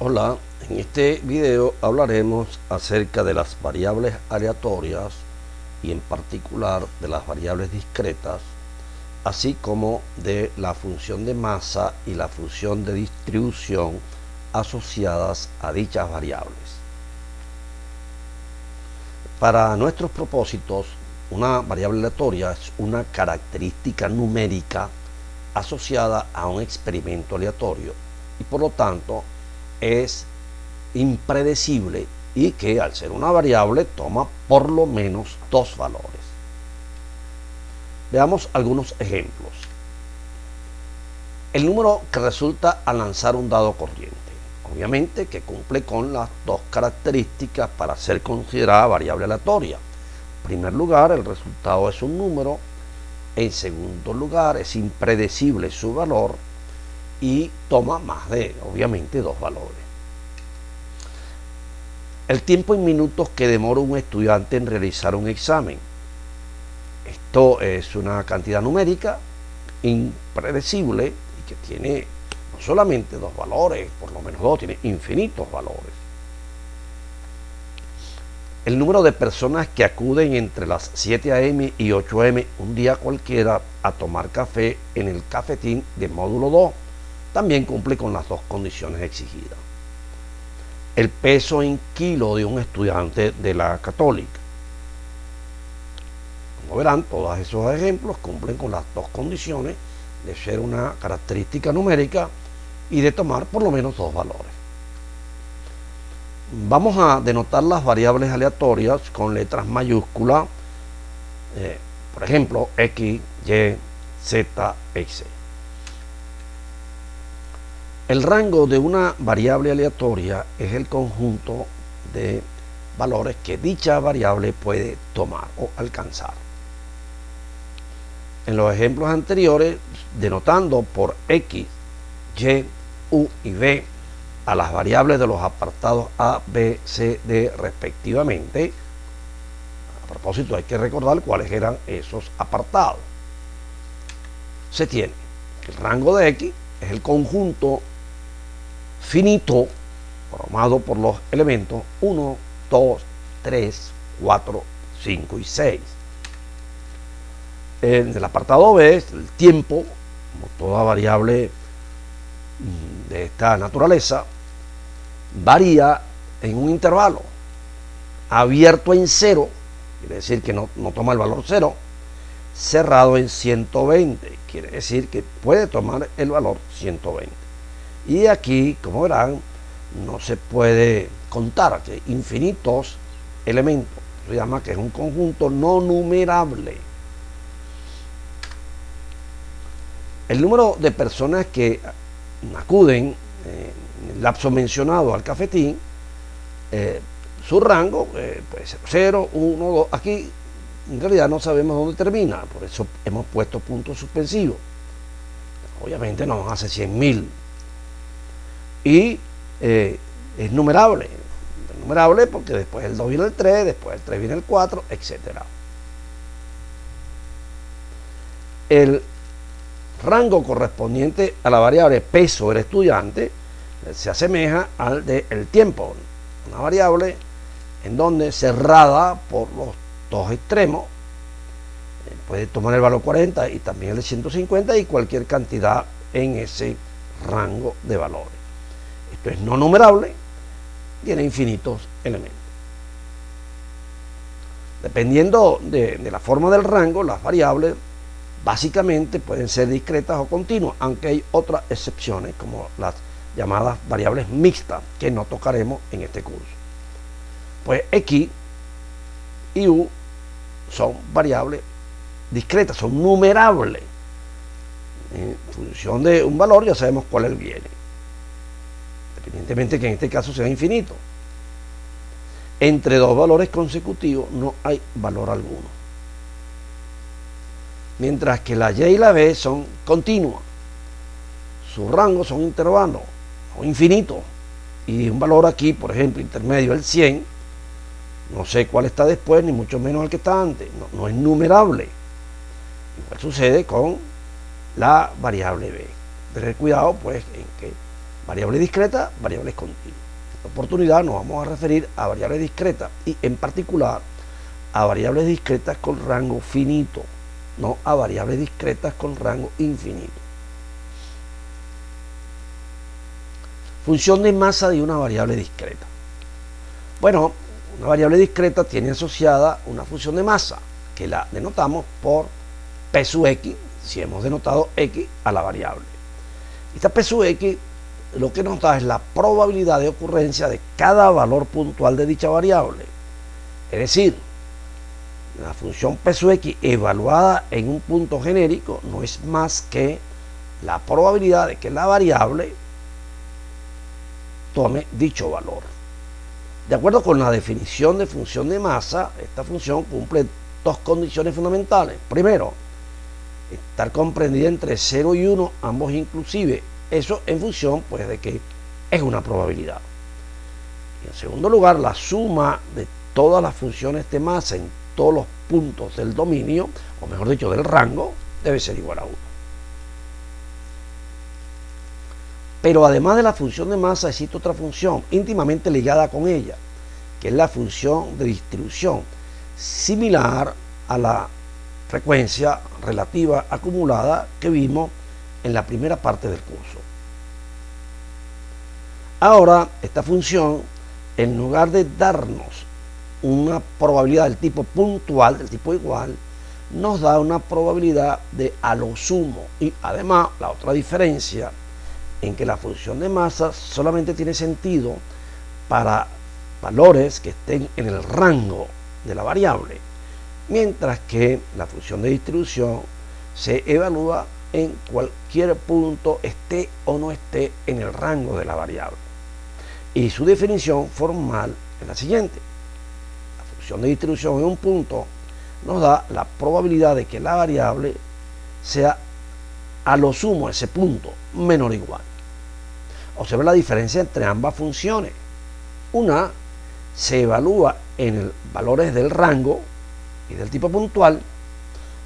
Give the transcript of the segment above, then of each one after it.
Hola, en este video hablaremos acerca de las variables aleatorias y en particular de las variables discretas, así como de la función de masa y la función de distribución asociadas a dichas variables. Para nuestros propósitos, una variable aleatoria es una característica numérica asociada a un experimento aleatorio y por lo tanto es impredecible y que al ser una variable toma por lo menos dos valores. Veamos algunos ejemplos. El número que resulta al lanzar un dado corriente, obviamente que cumple con las dos características para ser considerada variable aleatoria. En primer lugar, el resultado es un número. En segundo lugar, es impredecible su valor y toma más de, obviamente, dos valores. El tiempo en minutos que demora un estudiante en realizar un examen. Esto es una cantidad numérica impredecible y que tiene no solamente dos valores, por lo menos dos, tiene infinitos valores. El número de personas que acuden entre las 7 a.m. y 8 a.m. un día cualquiera a tomar café en el cafetín de módulo 2 también cumple con las dos condiciones exigidas. El peso en kilo de un estudiante de la Católica. Como verán, todos esos ejemplos cumplen con las dos condiciones de ser una característica numérica y de tomar por lo menos dos valores. Vamos a denotar las variables aleatorias con letras mayúsculas, por ejemplo, X, Y, Z, X. El rango de una variable aleatoria es el conjunto de valores que dicha variable puede tomar o alcanzar. En los ejemplos anteriores, denotando por X, Y, U y B a las variables de los apartados A, B, C, D respectivamente. A propósito, hay que recordar cuáles eran esos apartados. Se tiene el rango de X, es el conjunto finito formado por los elementos 1, 2, 3, 4, 5 y 6. En el apartado B, el tiempo, como toda variable de esta naturaleza, varía en un intervalo abierto en 0, quiere decir que no toma el valor 0, cerrado en 120, quiere decir que puede tomar el valor 120. Y aquí, como verán, no se puede contar, que infinitos elementos, se llama que es un conjunto no numerable. El número de personas que acuden en el lapso mencionado al cafetín, su rango puede ser 0, 1, 2. Aquí en realidad no sabemos dónde termina, por eso hemos puesto puntos suspensivos. Obviamente no van a ser 100.000. Y es numerable. Es numerable porque después el 2 viene el 3, después el 3 viene el 4, etc. El rango correspondiente a la variable peso del estudiante se asemeja al del tiempo, una variable en donde cerrada por los dos extremos puede tomar el valor 40 y también el de 150 y cualquier cantidad en ese rango de valores. Esto es no numerable, tiene infinitos elementos. Dependiendo de la forma del rango, las variables básicamente pueden ser discretas o continuas, aunque hay otras excepciones como las llamadas variables mixtas que no tocaremos en este curso. Pues X y U son variables discretas, son numerables. En función de un valor ya sabemos cuál es viene, independientemente que en este caso sea infinito. Entre dos valores consecutivos no hay valor alguno. Mientras que la Y y la B son continuas. Sus rangos son intervalos, son infinitos. Y un valor aquí, por ejemplo, intermedio, el 100, no sé cuál está después, ni mucho menos el que está antes. No es numerable. Igual sucede con la variable B. Tener cuidado, pues, en que Variable discreta, variables continuas. En esta oportunidad nos vamos a referir a variables discretas y en particular a variables discretas con rango finito, no a variables discretas con rango infinito. Función de masa de una variable discreta. Bueno, una variable discreta tiene asociada una función de masa que la denotamos por P sub x, si hemos denotado x a la variable. Esta P sub x lo que nos da es la probabilidad de ocurrencia de cada valor puntual de dicha variable. Es decir, la función P sub x evaluada en un punto genérico no es más que la probabilidad de que la variable tome dicho valor. De acuerdo con la definición de función de masa, esta función cumple dos condiciones fundamentales. Primero, estar comprendida entre 0 y 1, ambos inclusive. Eso en función pues de que es una probabilidad. Y en segundo lugar, la suma de todas las funciones de masa en todos los puntos del dominio, o mejor dicho, del rango, debe ser igual a 1. Pero además de la función de masa existe otra función íntimamente ligada con ella, que es la función de distribución, similar a la frecuencia relativa acumulada que vimos en la primera parte del curso. Ahora, esta función, en lugar de darnos una probabilidad del tipo puntual, del tipo igual, nos da una probabilidad de a lo sumo. Y además, la otra diferencia en que la función de masa solamente tiene sentido para valores que estén en el rango de la variable, mientras que la función de distribución se evalúa en cualquier punto esté o no esté en el rango de la variable. Y su definición formal es la siguiente: la función de distribución en un punto nos da la probabilidad de que la variable sea a lo sumo ese punto menor o igual. Observa la diferencia entre ambas funciones. Una se evalúa en valores del rango y del tipo puntual.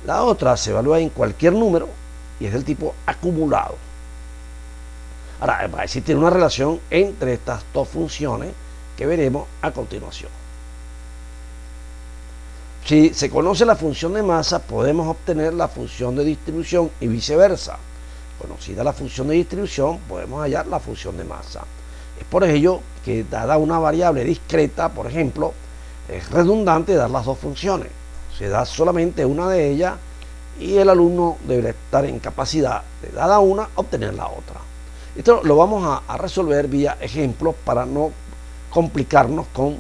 La otra se evalúa en cualquier número y es del tipo acumulado. Ahora, va a existir una relación entre estas dos funciones que veremos a continuación. Si se conoce la función de masa, podemos obtener la función de distribución y viceversa. Conocida la función de distribución, podemos hallar la función de masa. Es por ello que, dada una variable discreta, por ejemplo, es redundante dar las dos funciones. Se da solamente una de ellas y el alumno deberá estar en capacidad de, dada una, obtener la otra. Esto lo vamos a resolver vía ejemplos para no complicarnos con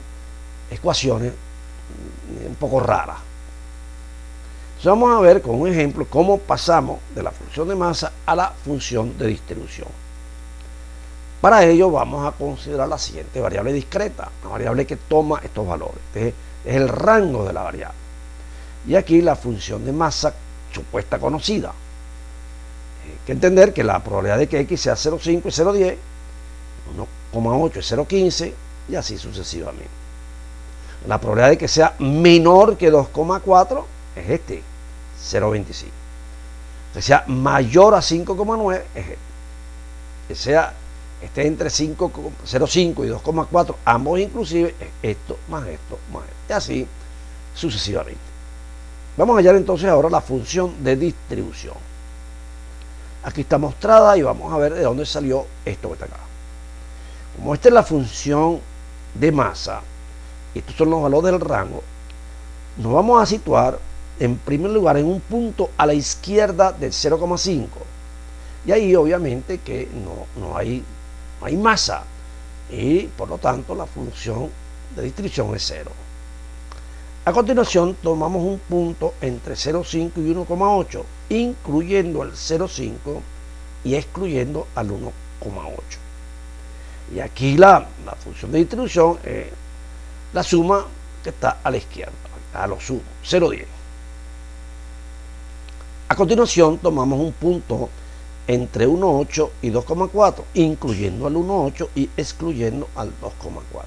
ecuaciones un poco raras. Entonces vamos a ver con un ejemplo cómo pasamos de la función de masa a la función de distribución. Para ello vamos a considerar la siguiente variable discreta, una variable que toma estos valores. Este es el rango de la variable. Y aquí la función de masa supuesta conocida. Hay que entender que la probabilidad de que x sea 0,5 es 0,10, 1,8 es 0,15 y así sucesivamente. La probabilidad de que sea menor que 2,4 es este, 0,25. Que sea mayor a 5,9 es este. Que sea esté entre 0,5 y 2,4, ambos inclusive, es esto más esto más esto. Y así sucesivamente. Vamos a hallar entonces ahora la función de distribución. Aquí está mostrada y vamos a ver de dónde salió esto que está acá. Como esta es la función de masa, y estos son los valores del rango, nos vamos a situar en primer lugar en un punto a la izquierda del 0,5. Y ahí obviamente que no hay masa y por lo tanto la función de distribución es 0. A continuación tomamos un punto entre 0,5 y 1,8, incluyendo el 0,5 y excluyendo al 1,8. Y aquí la función de distribución es la suma que está a la izquierda, a lo sumo, 0,10. A continuación tomamos un punto entre 1,8 y 2,4, incluyendo al 1,8 y excluyendo al 2,4.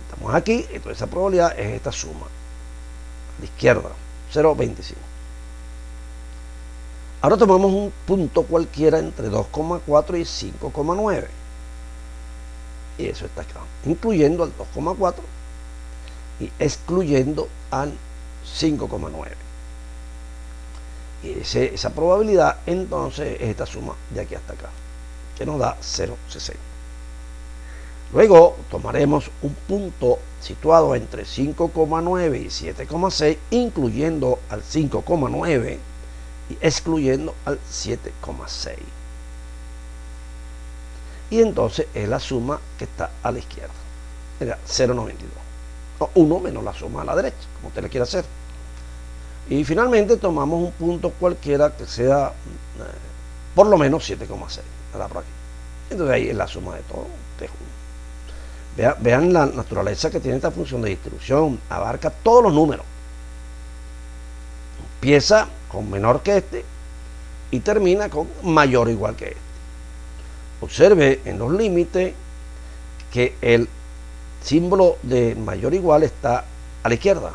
Estamos aquí, entonces esa probabilidad es esta suma, a la izquierda, 0,25. Ahora tomamos un punto cualquiera entre 2,4 y 5,9. Y eso está acá, incluyendo al 2,4 y excluyendo al 5,9. Y esa probabilidad entonces es esta suma de aquí hasta acá, que nos da 0,60. Luego tomaremos un punto situado entre 5,9 y 7,6, incluyendo al 5,9 y excluyendo al 7,6. Y entonces es la suma que está a la izquierda. Era 0,92. O 1 menos la suma a la derecha, como usted le quiera hacer. Y finalmente tomamos un punto cualquiera que sea por lo menos 7,6. Por aquí. Entonces ahí es la suma de todo. Vean la naturaleza que tiene esta función de distribución. Abarca todos los números. Empieza con menor que este y termina con mayor o igual que este. Observe en los límites que el símbolo de mayor o igual está a la izquierda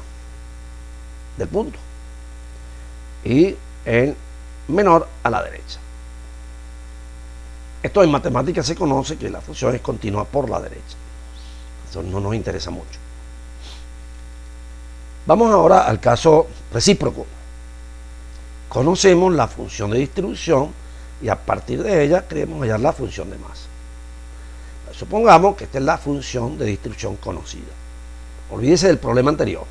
del punto y el menor a la derecha. Esto en matemáticas se conoce que la función es continua por la derecha. Eso no nos interesa mucho. Vamos ahora al caso recíproco. Conocemos la función de distribución y a partir de ella queremos hallar la función de masa. Supongamos que esta es la función de distribución conocida. Olvídese del problema anterior.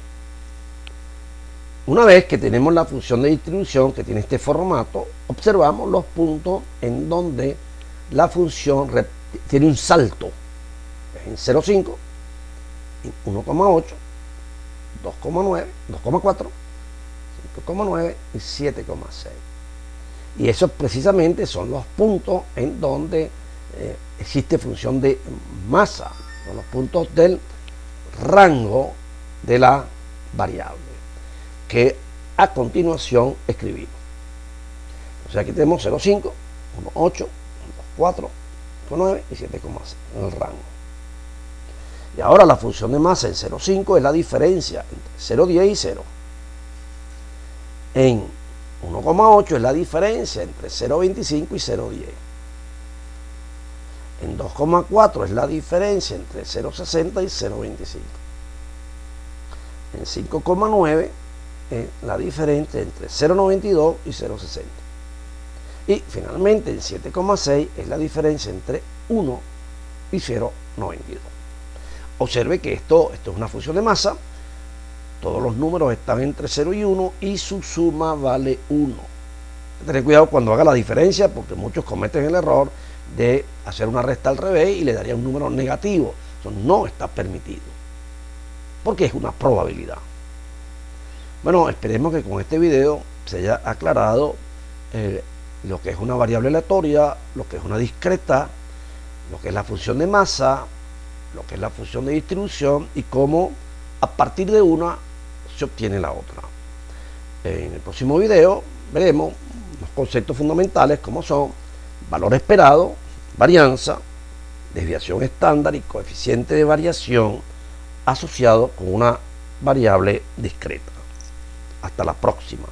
Una vez que tenemos la función de distribución que tiene este formato, observamos los puntos en donde la función tiene un salto en 0,5, 1,8, 2,9, 2,4, 5,9 y 7,6. Y esos precisamente son los puntos en donde existe función de masa, son los puntos del rango de la variable que a continuación escribimos. O sea, aquí tenemos 0,5, 1,8, 2,4, 2,9 y 7,6 en el rango. Y ahora la función de masa en 0,5 es la diferencia entre 0,10 y 0. En 1,8 es la diferencia entre 0,25 y 0,10. En 2,4 es la diferencia entre 0,60 y 0,25. En 5,9 es la diferencia entre 0,92 y 0,60. Y finalmente en 7,6 es la diferencia entre 1 y 0,92. Observe que esto es una función de masa. Todos los números están entre 0 y 1 y su suma vale 1. Tener cuidado cuando haga la diferencia porque muchos cometen el error de hacer una resta al revés y le daría un número negativo. Eso no está permitido porque es una probabilidad. Bueno, esperemos que con este video se haya aclarado lo que es una variable aleatoria, lo que es una discreta, lo que es la función de masa, lo que es la función de distribución y cómo a partir de una se obtiene la otra. En el próximo video veremos los conceptos fundamentales como son valor esperado, varianza, desviación estándar y coeficiente de variación asociado con una variable discreta. Hasta la próxima.